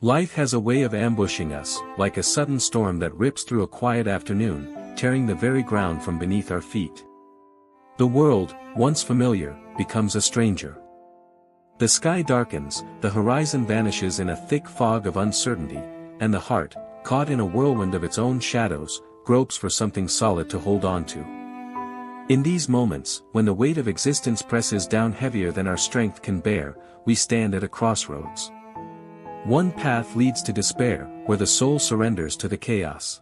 Life has a way of ambushing us, like a sudden storm that rips through a quiet afternoon, tearing the very ground from beneath our feet. The world, once familiar, becomes a stranger. The sky darkens, the horizon vanishes in a thick fog of uncertainty, and the heart, caught in a whirlwind of its own shadows, gropes for something solid to hold on to. In these moments, when the weight of existence presses down heavier than our strength can bear, we stand at a crossroads. One path leads to despair, where the soul surrenders to the chaos.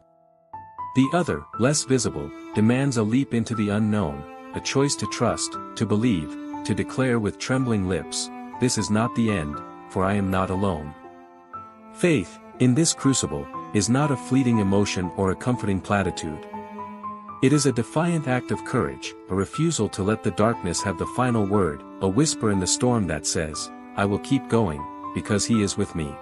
The other, less visible, demands a leap into the unknown, a choice to trust, to believe, to declare with trembling lips, "This is not the end, for I am not alone." Faith, in this crucible, is not a fleeting emotion or a comforting platitude. It is a defiant act of courage, a refusal to let the darkness have the final word, a whisper in the storm that says, "I will keep going, because He is with me."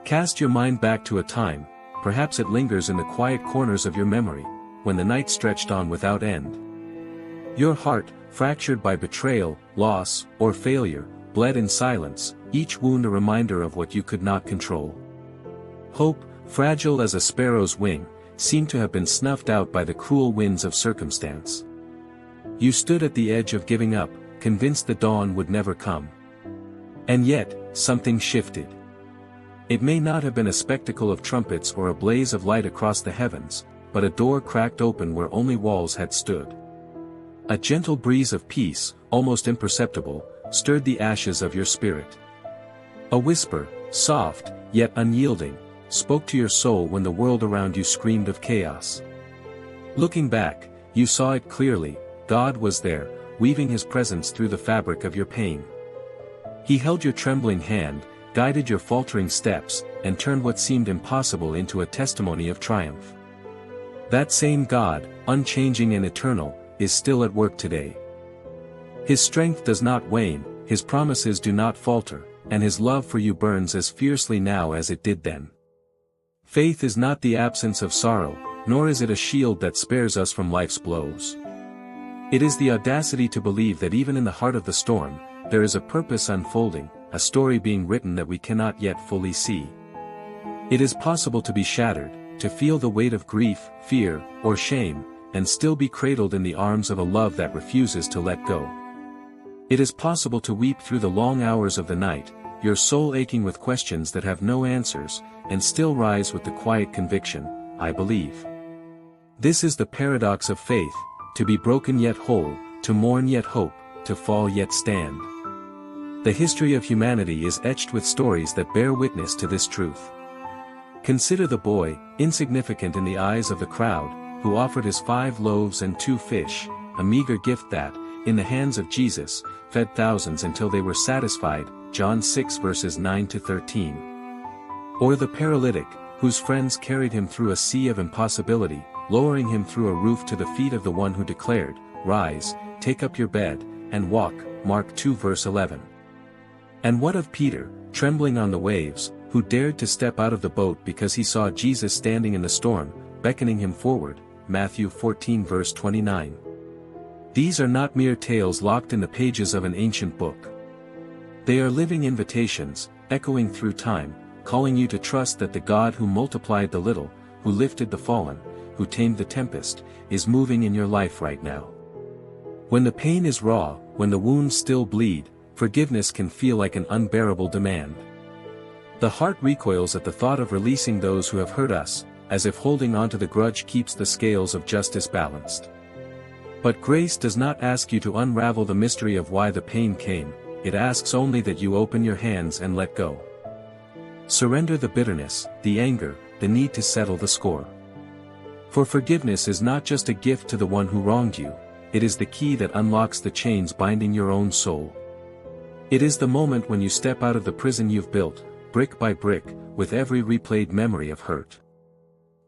Cast your mind back to a time, perhaps it lingers in the quiet corners of your memory, when the night stretched on without end. Your heart, fractured by betrayal, loss, or failure, bled in silence, each wound a reminder of what you could not control. Hope, fragile as a sparrow's wing, seemed to have been snuffed out by the cruel winds of circumstance. You stood at the edge of giving up, convinced the dawn would never come. And yet, something shifted. It may not have been a spectacle of trumpets or a blaze of light across the heavens, but a door cracked open where only walls had stood. A gentle breeze of peace, almost imperceptible, stirred the ashes of your spirit. A whisper, soft, yet unyielding, spoke to your soul when the world around you screamed of chaos. Looking back, you saw it clearly. God was there, weaving His presence through the fabric of your pain. He held your trembling hand, guided your faltering steps, and turned what seemed impossible into a testimony of triumph. That same God, unchanging and eternal, is still at work today. His strength does not wane, His promises do not falter, and His love for you burns as fiercely now as it did then. Faith is not the absence of sorrow, nor is it a shield that spares us from life's blows. It is the audacity to believe that even in the heart of the storm, there is a purpose unfolding, a story being written that we cannot yet fully see. It is possible to be shattered, to feel the weight of grief, fear, or shame, and still be cradled in the arms of a love that refuses to let go. It is possible to weep through the long hours of the night, your soul aching with questions that have no answers, and still rise with the quiet conviction, "I believe." This is the paradox of faith, to be broken yet whole, to mourn yet hope, to fall yet stand. The history of humanity is etched with stories that bear witness to this truth. Consider the boy, insignificant in the eyes of the crowd, who offered his 5 loaves and 2 fish, a meager gift that, in the hands of Jesus, fed thousands until they were satisfied, John 6 verses 9 to 13. Or the paralytic, whose friends carried him through a sea of impossibility, lowering him through a roof to the feet of the one who declared, "Rise, take up your bed, and walk," Mark 2 verse 11. And what of Peter, trembling on the waves, who dared to step out of the boat because he saw Jesus standing in the storm, beckoning him forward, Matthew 14 verse 29. These are not mere tales locked in the pages of an ancient book. They are living invitations, echoing through time, calling you to trust that the God who multiplied the little, who lifted the fallen, who tamed the tempest, is moving in your life right now. When the pain is raw, when the wounds still bleed, forgiveness can feel like an unbearable demand. The heart recoils at the thought of releasing those who have hurt us, as if holding onto the grudge keeps the scales of justice balanced. But grace does not ask you to unravel the mystery of why the pain came, it asks only that you open your hands and let go. Surrender the bitterness, the anger, the need to settle the score. For forgiveness is not just a gift to the one who wronged you, it is the key that unlocks the chains binding your own soul. It is the moment when you step out of the prison you've built, brick by brick, with every replayed memory of hurt.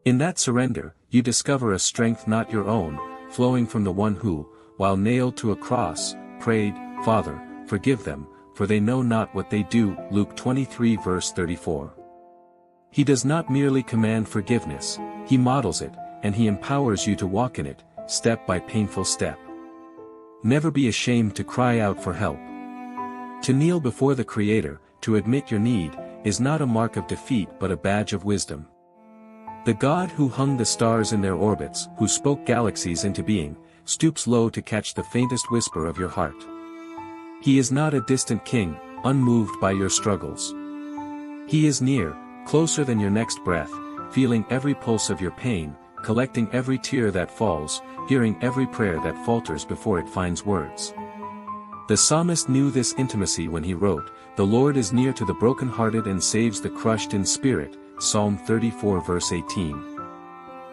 In that surrender, you discover a strength not your own, flowing from the one who, while nailed to a cross, prayed, "Father, forgive them, for they know not what they do," Luke 23 verse 34. He does not merely command forgiveness, He models it, and He empowers you to walk in it, step by painful step. Never be ashamed to cry out for help. To kneel before the Creator, to admit your need, is not a mark of defeat but a badge of wisdom. The God who hung the stars in their orbits, who spoke galaxies into being, stoops low to catch the faintest whisper of your heart. He is not a distant king, unmoved by your struggles. He is near, closer than your next breath, feeling every pulse of your pain, collecting every tear that falls, hearing every prayer that falters before it finds words. The psalmist knew this intimacy when he wrote, "The Lord is near to the brokenhearted and saves the crushed in spirit," Psalm 34 verse 18.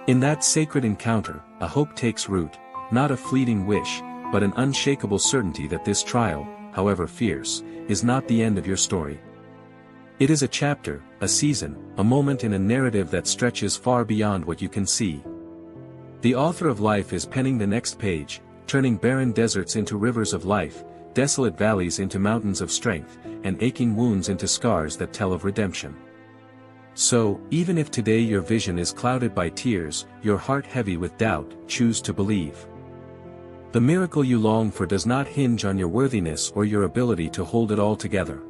In that sacred encounter, a hope takes root, not a fleeting wish, but an unshakable certainty that this trial, however fierce, is not the end of your story. It is a chapter, a season, a moment in a narrative that stretches far beyond what you can see. The author of life is penning the next page, turning barren deserts into rivers of life, desolate valleys into mountains of strength, and aching wounds into scars that tell of redemption. So, even if today your vision is clouded by tears, your heart heavy with doubt, choose to believe. The miracle you long for does not hinge on your worthiness or your ability to hold it all together.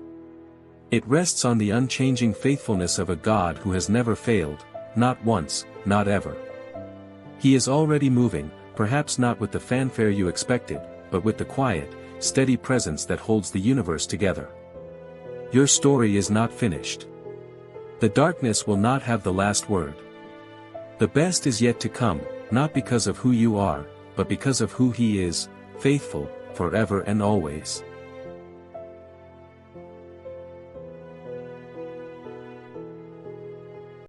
It rests on the unchanging faithfulness of a God who has never failed, not once, not ever. He is already moving, perhaps not with the fanfare you expected, but with the quiet, steady presence that holds the universe together. Your story is not finished. The darkness will not have the last word. The best is yet to come, not because of who you are, but because of who He is, faithful, forever and always.